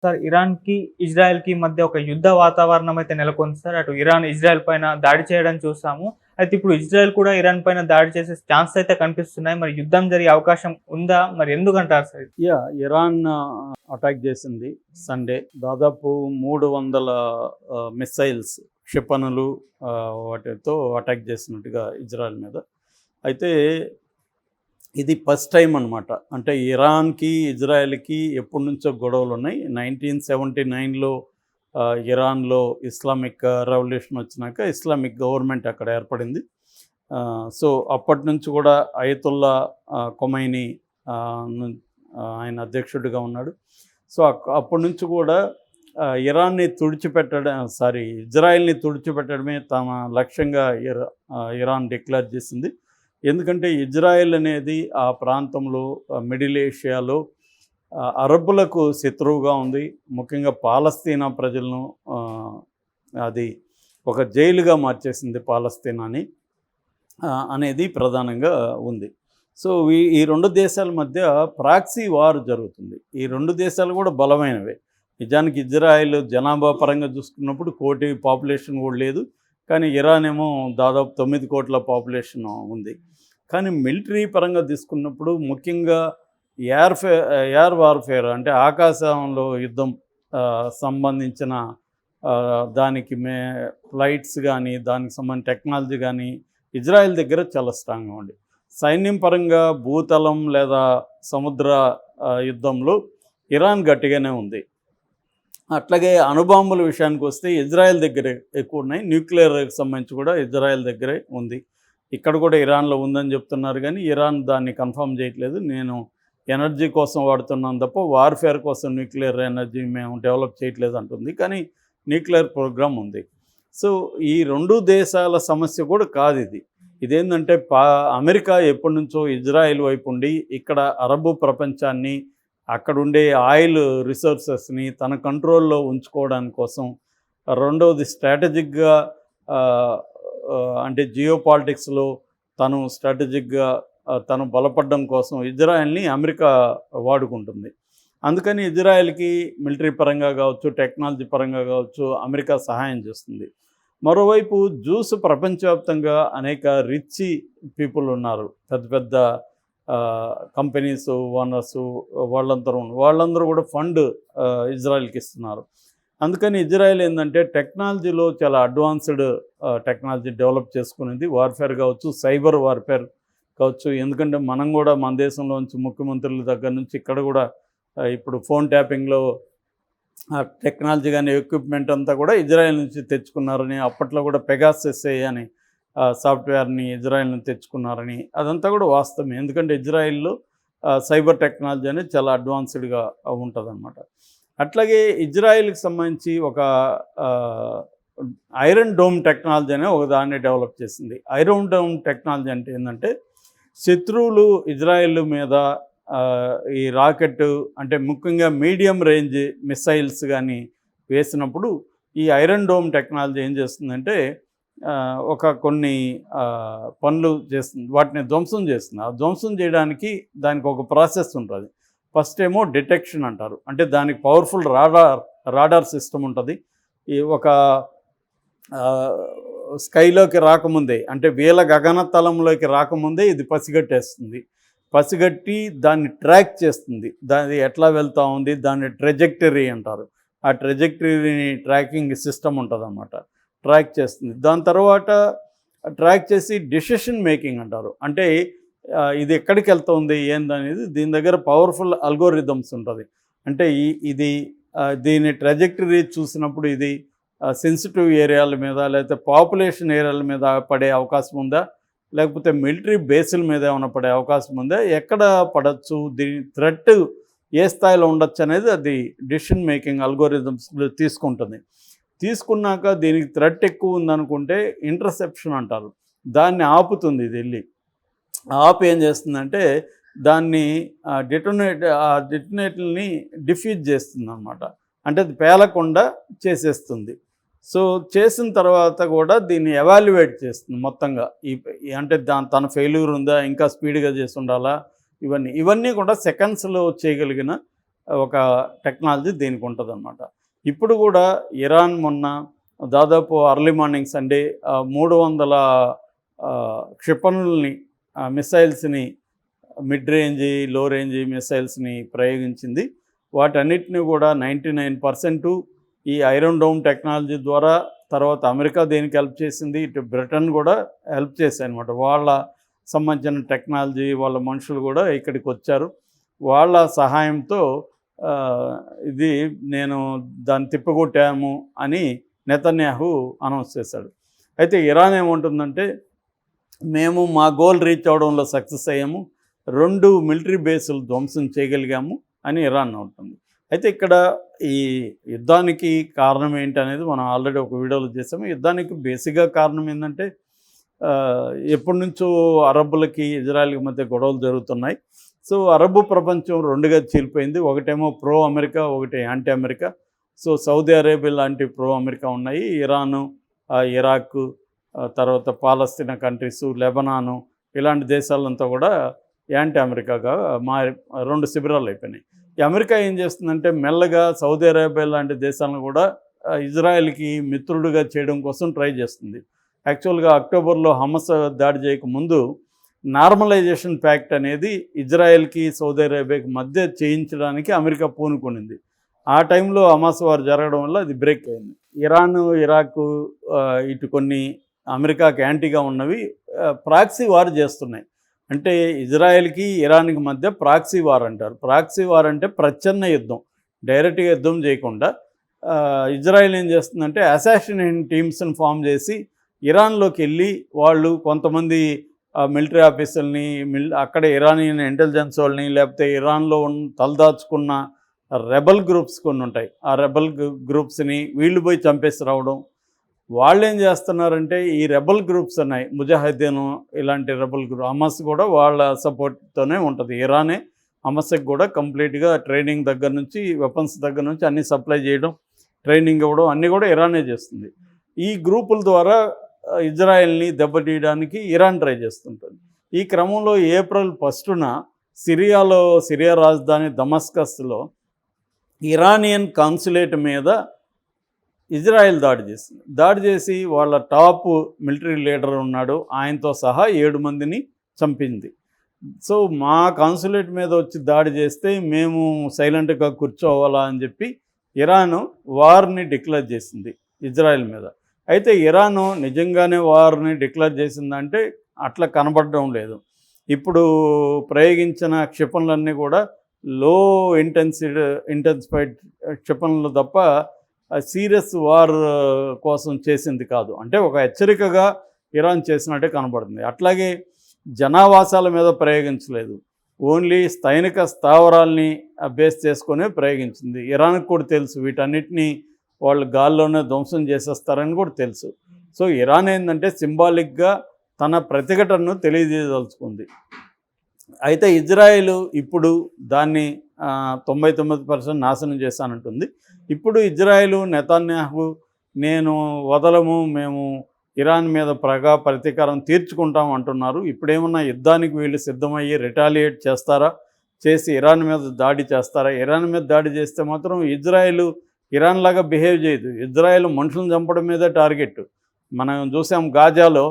Sir ఇరాన్‌కి, ఇజ్రాయెల్‌కి మధ్య ఒక యుద్ధ వాతావరణం అయితే నెలకొంది సార్. అటు ఇరాన్, ఇజ్రాయెల్ పైన దాడి చేయడం చూసాము. అయితే ఇప్పుడు ఇజ్రాయెల్ కూడా ఇరాన్ పైన దాడి చేసే ఛాన్స్ అయితే కనిపిస్తున్నాయి. మరి యుద్ధం జరిగే అవకాశం ఉందా? మరి ఎందుకంటారు సార్? ఇరాన్ అటాక్ చేసింది సండే. దాదాపు 300 మిసైల్స్, క్షిపణులు వాటితో అటాక్ చేసినట్టుగా ఇజ్రాయెల్ మీద. అయితే ఇది ఫస్ట్ టైం అనమాట. అంటే ఇరాన్కి, ఇజ్రాయెల్కి ఎప్పటి నుంచో గొడవలు ఉన్నాయి. 1979లో ఇరాన్లో ఇస్లామిక్ రెవల్యూషన్ వచ్చినాక ఇస్లామిక్ గవర్నమెంట్ అక్కడ ఏర్పడింది. సో అప్పటి నుంచి కూడా అయతుల్లా ఖొమైనీ ఆయన అధ్యక్షుడిగా ఉన్నాడు. సో అప్పటి నుంచి కూడా ఇజ్రాయెల్ని తుడిచిపెట్టడమే తమ లక్ష్యంగా ఇరాన్ డిక్లేర్ చేసింది. ఎందుకంటే ఇజ్రాయెల్ అనేది ఆ ప్రాంతంలో, మిడిల్ ఏషియాలో అరబ్బులకు శత్రువుగా ఉంది. ముఖ్యంగా పాలస్తీనా ప్రజలను అది ఒక జైలుగా మార్చేసింది పాలస్తీనాని అనేది ప్రధానంగా ఉంది. సో ఈ రెండు దేశాల మధ్య ప్రాక్సీ వార్ జరుగుతుంది. ఈ రెండు దేశాలు కూడా బలమైనవే. నిజానికి ఇజ్రాయెల్ జనాభా పరంగా చూసుకున్నప్పుడు 1 కోటి పాపులేషన్ కూడా లేదు. కానీ ఇరాన్ ఏమో దాదాపు 9 కోట్ల పాపులేషన్ ఉంది. కానీ మిలిటరీ పరంగా తీసుకున్నప్పుడు ముఖ్యంగా ఎయిర్ వార్ఫేర్ అంటే ఆకాశంలో యుద్ధం సంబంధించిన దానికి ఫ్లైట్స్ కానీ, దానికి సంబంధించిన టెక్నాలజీ కానీ ఇజ్రాయెల్ దగ్గర చాలా స్ట్రాంగ్గా ఉంది. సైన్యం పరంగా భూతలం లేదా సముద్ర యుద్ధంలో ఇరాన్ గట్టిగానే ఉంది. అట్లాగే అణుబాంబుల విషయానికి వస్తే ఇజ్రాయెల్ దగ్గర ఎక్కువ ఉన్నాయి. న్యూక్లియర్కి సంబంధించి కూడా ఇజ్రాయెల్ దగ్గరే ఉంది. ఇక్కడ కూడా ఇరాన్లో ఉందని చెప్తున్నారు, కానీ ఇరాన్ దాన్ని కన్ఫర్మ్ చేయట్లేదు. నేను ఎనర్జీ కోసం వాడుతున్నాను తప్ప వార్ఫేర్ కోసం న్యూక్లియర్ ఎనర్జీ మేము డెవలప్ చేయట్లేదు అంటుంది. కానీ న్యూక్లియర్ ప్రోగ్రామ్ ఉంది. సో ఈ రెండు దేశాల సమస్య కూడా కాదు ఇది. ఇదేంటంటే అమెరికా ఎప్పటి నుంచో ఇజ్రాయెల్ వైపు ఉండి ఇక్కడ అరబు ప్రపంచాన్ని, అక్కడుండే ఆయిల్ రిసోర్సెస్ని తన కంట్రోల్లో ఉంచుకోవడానికి కోసం, రెండవది స్ట్రాటజిక్గా అంటే జియో పాలిటిక్స్లో తను స్ట్రాటజిక్గా తను బలపడడం కోసం ఇజ్రాయెల్ని అమెరికా వాడుకుంటుంది. అందుకని ఇజ్రాయెల్కి మిలిటరీ పరంగా కావచ్చు, టెక్నాలజీ పరంగా కావచ్చు అమెరికా సహాయం చేస్తుంది. మరోవైపు జ్యూస్ ప్రపంచవ్యాప్తంగా అనేక రిచ్ పీపుల్ ఉన్నారు. పెద్ద పెద్ద కంపెనీస్ ఓనర్స్ వాళ్ళందరూ కూడా ఫండ్ ఇజ్రాయెల్కి ఇస్తున్నారు. అందుకని ఇజ్రాయెల్ ఏంటంటే టెక్నాలజీలో చాలా అడ్వాన్స్డ్ టెక్నాలజీ డెవలప్ చేసుకునేది. వార్ఫేర్ కావచ్చు, సైబర్ వార్ఫేర్ కావచ్చు. ఎందుకంటే మనం కూడా మన దేశంలో నుంచి ముఖ్యమంత్రుల దగ్గర నుంచి ఇక్కడ కూడా ఇప్పుడు ఫోన్ ట్యాపింగ్లో టెక్నాలజీ కానీ ఎక్విప్మెంట్ అంతా కూడా ఇజ్రాయెల్ నుంచి తెచ్చుకున్నారని, అప్పట్లో కూడా పెగాసస్ అని సాఫ్ట్వేర్ని ఇజ్రాయెల్ నుంచి తెచ్చుకున్నారని, అదంతా కూడా వాస్తవమే. ఎందుకంటే ఇజ్రాయెల్లో సైబర్ టెక్నాలజీ అనేది చాలా అడ్వాన్స్డ్గా ఉంటుందన్నమాట. అట్లాగే ఇజ్రాయెల్కి సంబంధించి ఒక ఐరన్ డోమ్ టెక్నాలజీ అనే ఒక దాన్ని డెవలప్ చేసింది. ఐరన్ డోమ్ టెక్నాలజీ అంటే ఏంటంటే శత్రువులు ఇజ్రాయెల్ మీద ఈ రాకెట్ అంటే ముఖ్యంగా మీడియం రేంజ్ మిసైల్స్ కానీ వేసినప్పుడు ఈ ఐరన్ డోమ్ టెక్నాలజీ ఏం చేస్తుందంటే కొన్ని పనులు చేస్తుంది, వాటిని ధ్వంసం చేస్తుంది. ఆ ధ్వంసం చేయడానికి దానికి ఒక ప్రాసెస్ ఉంటుంది. ఫస్ట్ ఏమో డిటెక్షన్ అంటారు. అంటే దానికి పవర్ఫుల్ రాడార్ సిస్టమ్ ఉంటుంది. ఈ ఒక స్కైలోకి రాకముందే, అంటే గగనతలంలోకి రాకముందే ఇది పసిగట్టేస్తుంది. పసిగట్టి దాన్ని ట్రాక్ చేస్తుంది. దాన్ని ఎట్లా వెళ్తూ ఉంది, దాన్ని ట్రెజెక్టరీ అంటారు. ఆ ట్రెజెక్టరీని ట్రాకింగ్ సిస్టమ్ ఉంటుంది అన్నమాట. ట్రాక్ చేస్తుంది. దాని తర్వాత ట్రాక్ చేసి డెసిషన్ మేకింగ్ అంటారు. అంటే ఇది ఎక్కడికి వెళ్తుంది ఏందనేది దీని దగ్గర పవర్ఫుల్ అల్గోరిథమ్స్ ఉంటుంది. అంటే దీని ట్రెజెక్టరీ చూసినప్పుడు ఇది సెన్సిటివ్ ఏరియాల మీద లేకపోతే పాపులేషన్ ఏరియాల మీద పడే అవకాశం ఉందా, లేకపోతే మిలిటరీ బేసుల మీద ఏమైనా పడే అవకాశం ఉందా, ఎక్కడ పడవచ్చు, దీని థ్రెట్ ఏ స్థాయిలో ఉండొచ్చు అనేది అది డెసిషన్ మేకింగ్ అల్గోరిథమ్స్ తీసుకుంటుంది. తీసుకున్నాక దీనికి థ్రెట్ ఎక్కువ ఉందనుకుంటే ఇంటర్సెప్షన్ అంటారు. దాన్ని ఆపుతుంది. ఇది వెళ్ళి ఆపు ఏం చేస్తుందంటే దాన్ని డిటోనేటర్ని డిఫ్యూజ్ చేస్తుంది అనమాట. అంటే అది పేలకుండా చేసేస్తుంది. సో చేసిన తర్వాత కూడా దీన్ని ఎవాల్యుయేట్ చేస్తుంది మొత్తంగా. అంటే తన ఫెయిల్యూర్ ఉందా, ఇంకా స్పీడ్గా చేసి ఉండాలా, ఇవన్నీ కూడా సెకండ్స్లో చేయగలిగిన ఒక టెక్నాలజీ దీనికి ఉంటుందన్నమాట. ఇప్పుడు కూడా ఇరాన్ మొన్న దాదాపు అర్లీ మార్నింగ్ సండే 300 క్షిపణుల్ని మిసైల్స్ని మిడ్ రేంజ్ లో రేంజ్ మిసైల్స్ని ప్రయోగించింది. వాటన్నిటిని కూడా 99% ఈ ఐరన్ డోమ్ టెక్నాలజీ ద్వారా. తర్వాత అమెరికా దేనికి హెల్ప్ చేసింది, ఇటు బ్రిటన్ కూడా హెల్ప్ చేశాయి అనమాట. వాళ్ళ సంబంధించిన టెక్నాలజీ వాళ్ళ మనుషులు కూడా ఇక్కడికి వచ్చారు. వాళ్ళ సహాయంతో ఇది నేను దాన్ని తిప్పగొట్టాము అని నెతన్యాహు అనౌన్స్ చేశాడు. అయితే ఇరాన్ ఏముంటుందంటే, మేము మా గోల్ రీచ్ అవడంలో సక్సెస్ అయ్యాము, 2 మిలిటరీ బేసులు ధ్వంసం చేయగలిగాము అని ఇరాన్ ఉంటుంది. అయితే ఇక్కడ ఈ యుద్ధానికి కారణం ఏంటి అనేది మనం ఆల్రెడీ ఒక వీడియోలో చేసాము. యుద్ధానికి బేసిక్గా కారణం ఏంటంటే, ఎప్పటి నుంచో అరబ్బులకి ఇజ్రాయెల్కి మధ్య గొడవలు జరుగుతున్నాయి. సో అరబ్బు ప్రపంచం 2గా చీలిపోయింది. ఒకటేమో ప్రో అమెరికా, ఒకటి anti America. So Saudi Arabia లాంటి ప్రో అమెరికా ఉన్నాయి, ఇరాను, ఇరాక్, తర్వాత పాలస్తీనా కంట్రీసు, లెబనాను, ఇలాంటి దేశాలంతా కూడా యాంటీ అమెరికాగా మారి 2 శిబిరాలు అయిపోయినాయి. ఈ అమెరికా ఏం చేస్తుందంటే, మెల్లగా సౌదీ అరేబియా లాంటి దేశాలను కూడా ఇజ్రాయెల్కి మిత్రుడిగా చేయడం కోసం ట్రై చేస్తుంది. యాక్చువల్గా అక్టోబర్లో హమస్ దాడి చేయకముందు నార్మలైజేషన్ ప్యాక్ట్ అనేది ఇజ్రాయెల్కి సౌదీ అరేబియాకి మధ్య చేయించడానికి అమెరికా పూనుకొనింది. ఆ టైంలో హమాస్ వారు జరగడం వల్ల అది బ్రేక్ అయింది. ఇరాన్, ఇరాక్ ఇటు కొన్ని అమెరికాకి యాంటీగా ఉన్నవి ప్రాక్సీ వార్ చేస్తున్నాయి. అంటే ఇజ్రాయెల్కి ఇరాన్కి మధ్య ప్రాక్సీ వార్ అంటారు. ప్రాక్సీ వార్ అంటే ప్రచ్ఛన్న యుద్ధం, డైరెక్ట్గా యుద్ధం చేయకుండా ఇజ్రాయెల్ ఏం చేస్తుందంటే అసాసినేషన్ టీమ్స్ని ఫామ్ చేసి ఇరాన్లోకి వెళ్ళి వాళ్ళు కొంతమంది మిలిటరీ ఆఫీసర్ని, అక్కడ ఇరానియన్ ఇంటెలిజెన్స్ వాళ్ళని, లేకపోతే ఇరాన్లో తలదాచుకున్న రెబల్ గ్రూప్స్ కొన్ని ఉంటాయి, ఆ రెబల్ గ్రూప్స్ని వీళ్ళు పోయి చంపేసి రావడం. వాళ్ళు ఏం చేస్తున్నారంటే, ఈ రెబల్ గ్రూప్స్ ఉన్నాయి, ముజాహిద్దీన్ ఇలాంటి రెబల్ గ్రూప్, హమాస్ కూడా వాళ్ళ సపోర్ట్తోనే ఉంటుంది. ఇరానే హమాస్కి కూడా కంప్లీట్గా ట్రైనింగ్ దగ్గర నుంచి, వెపన్స్ దగ్గర నుంచి అన్నీ సప్లై చేయడం, ట్రైనింగ్ ఇవ్వడం అన్నీ కూడా ఇరానే చేస్తుంది. ఈ గ్రూపుల ద్వారా ఇజ్రాయెల్ని దెబ్బతీయడానికి ఇరాన్ ట్రై చేస్తుంటుంది. ఈ క్రమంలో ఏప్రిల్ 1న సిరియా రాజధాని దమస్కస్లో ఇరానియన్ కాన్సులేట్ మీద ఇజ్రాయెల్ దాడి చేసింది. దాడి చేసి వాళ్ళ టాప్ మిలిటరీ లీడర్ ఉన్నాడు, ఆయనతో సహా 7 మందిని చంపింది. సో మా కాన్సులేట్ మీద వచ్చి దాడి చేస్తే మేము సైలెంట్గా కూర్చోవాలా అని చెప్పి ఇరాను వార్ని డిక్లేర్ చేసింది ఇజ్రాయెల్ మీద. అయితే ఇరాను నిజంగానే వార్ని డిక్లేర్ చేసిందంటే అట్లా కనబడడం లేదు. ఇప్పుడు ప్రయోగించిన క్షిపణులన్నీ కూడా లో ఇంటెన్సిఫైడ్ క్షిపణులు తప్ప సీరియస్ వార్ కోసం చేసింది కాదు. అంటే ఒక హెచ్చరికగా ఇరాన్ చేసినట్టే కనబడుతుంది. అట్లాగే జనావాసాల మీద ప్రయోగించలేదు, ఓన్లీ సైనిక స్థావరాల్ని బేస్ చేసుకునే ప్రయోగించింది. ఇరాన్కి కూడా తెలుసు వీటన్నిటినీ వాళ్ళు గాల్లోనే ధ్వంసం చేసేస్తారని కూడా తెలుసు. సో ఇరాన్ ఏంటంటే సింబాలిక్గా తన ప్రతిఘటనను తెలియజేయదలుచుకుంది. అయితే ఇజ్రాయెల్ ఇప్పుడు దాన్ని 99% నాశనం చేశానంటుంది. ఇప్పుడు ఇజ్రాయెల్ నెతన్యాహు నేను వదలము, మేము ఇరాన్ మీద ప్రతీకారం తీర్చుకుంటాం అంటున్నారు. ఇప్పుడేమన్నా యుద్ధానికి వీళ్ళు సిద్ధమయ్యి రిటాలియేట్ చేస్తారా, చేసి ఇరాన్ మీద దాడి చేస్తారా? ఇరాన్ మీద దాడి చేస్తే మాత్రం ఇజ్రాయెల్ ఇరాన్ లాగా బిహేవ్ చేయదు. ఇజ్రాయెల్ మనుషులను చంపడం మీదే టార్గెట్. మనం చూసాం గాజాలో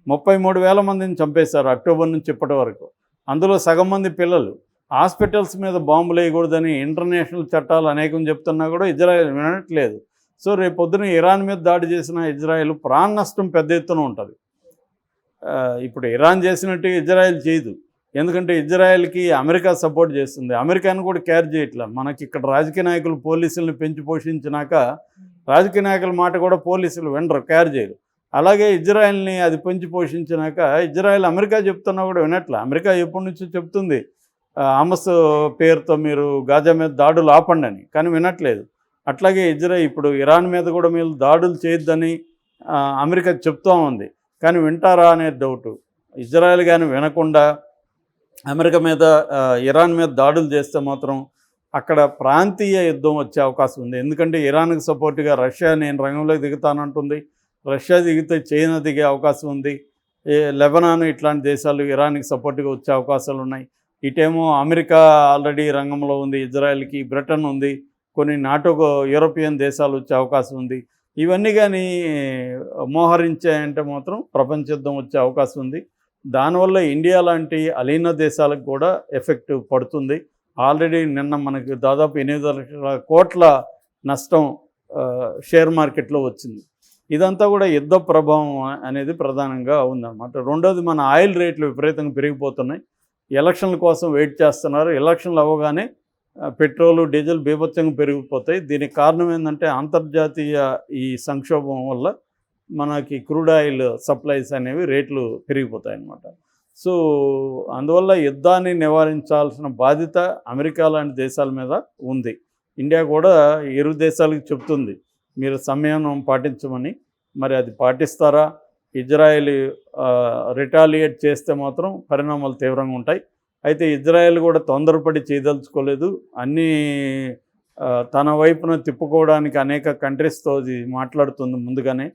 33,000 మందిని చంపేశారు అక్టోబర్ నుంచి ఇప్పటి వరకు. అందులో సగం మంది పిల్లలు. హాస్పిటల్స్ మీద బాంబులు వేయకూడదని ఇంటర్నేషనల్ చట్టాలు అనేకం చెప్తున్నా కూడా ఇజ్రాయెల్ వినట్లేదు. సో రేపు పొద్దున ఇరాన్ మీద దాడి చేసిన ఇజ్రాయెల్ ప్రాణ నష్టం పెద్ద ఎత్తున ఉంటుంది. ఇప్పుడు ఇరాన్ చేసినట్టు ఇజ్రాయెల్ చేయదు, ఎందుకంటే ఇజ్రాయెల్కి అమెరికా సపోర్ట్ చేస్తుంది. అమెరికాను కూడా కేర్ చేయట్లా. మనకి ఇక్కడ రాజకీయ నాయకులు పోలీసులను పెంచి పోషించినాక రాజకీయ నాయకుల మాట కూడా పోలీసులు వినరు, కేర్ చేయరు. అలాగే ఇజ్రాయెల్ని అది పెంచి పోషించినాక ఇజ్రాయెల్ అమెరికా చెప్తున్నా కూడా వినట్లా. అమెరికా ఎప్పటి నుంచో చెప్తుంది హమాస్ పేరుతో మీరు గాజా మీద దాడులు ఆపండి అని, కానీ వినట్లేదు. అట్లాగే ఇప్పుడు ఇరాన్ మీద కూడా మీరు దాడులు చేయొద్దని అమెరికా చెప్తూ ఉంది, కానీ వింటారా అనేది డౌటు. ఇజ్రాయెల్ కానీ వినకుండా అమెరికా మీద ఇరాన్ మీద దాడులు చేస్తే మాత్రం అక్కడ ప్రాంతీయ యుద్ధం వచ్చే అవకాశం ఉంది. ఎందుకంటే ఇరాన్కి సపోర్ట్గా రష్యా నేను రంగంలోకి దిగుతానంటుంది. రష్యా దిగితే చైనా దిగే అవకాశం ఉంది. లెబనాన్ ఇట్లాంటి దేశాలు ఇరాన్కి సపోర్ట్గా వచ్చే అవకాశాలు ఉన్నాయి. ఇటేమో అమెరికా ఆల్రెడీ రంగంలో ఉంది, ఇజ్రాయెల్కి బ్రిటన్ ఉంది, కొన్ని నాటో యూరోపియన్ దేశాలు వచ్చే అవకాశం ఉంది. ఇవన్నీ కానీ మోహరించాయంటే మాత్రం ప్రపంచ యుద్ధం వచ్చే అవకాశం ఉంది. దానివల్ల ఇండియా లాంటి అలీన దేశాలకు కూడా ఎఫెక్ట్ పడుతుంది. ఆల్రెడీ నిన్న మనకి దాదాపు 8 లక్షల కోట్ల నష్టం షేర్ మార్కెట్లో వచ్చింది. ఇదంతా కూడా యుద్ధ ప్రభావం అనేది ప్రధానంగా ఉందన్నమాట. రెండోది, మన ఆయిల్ రేట్లు విపరీతంగా పెరిగిపోతున్నాయి. ఎలక్షన్ల కోసం వెయిట్ చేస్తున్నారు. ఎలక్షన్లు అవ్వగానే పెట్రోలు, డీజిల్ బీభత్సంగా పెరిగిపోతాయి. దీనికి కారణం ఏంటంటే అంతర్జాతీయ ఈ సంక్షోభం వల్ల మనకి క్రూడ్ ఆయిల్ సప్లైస్ అనేవి రేట్లు పెరిగిపోతాయి అన్నమాట. సో అందువల్ల యుద్ధాన్ని నివారించాల్సిన బాధ్యత అమెరికా లాంటి దేశాల మీద ఉంది. ఇండియా కూడా ఇరు దేశాలకు చెప్తుంది మీరు సంయమనం పాటించమని. మరి అది పాటిస్తారా? ఇజ్రాయెల్ రిటాలియేట్ చేస్తే మాత్రం పరిణామాలు తీవ్రంగా ఉంటాయి. అయితే ఇజ్రాయెల్ కూడా తొందరపడి చేయదలుచుకోలేదు. అన్నీ తన వైపున తిప్పుకోవడానికి అనేక కంట్రీస్తో మాట్లాడుతుంది ముందుగానే.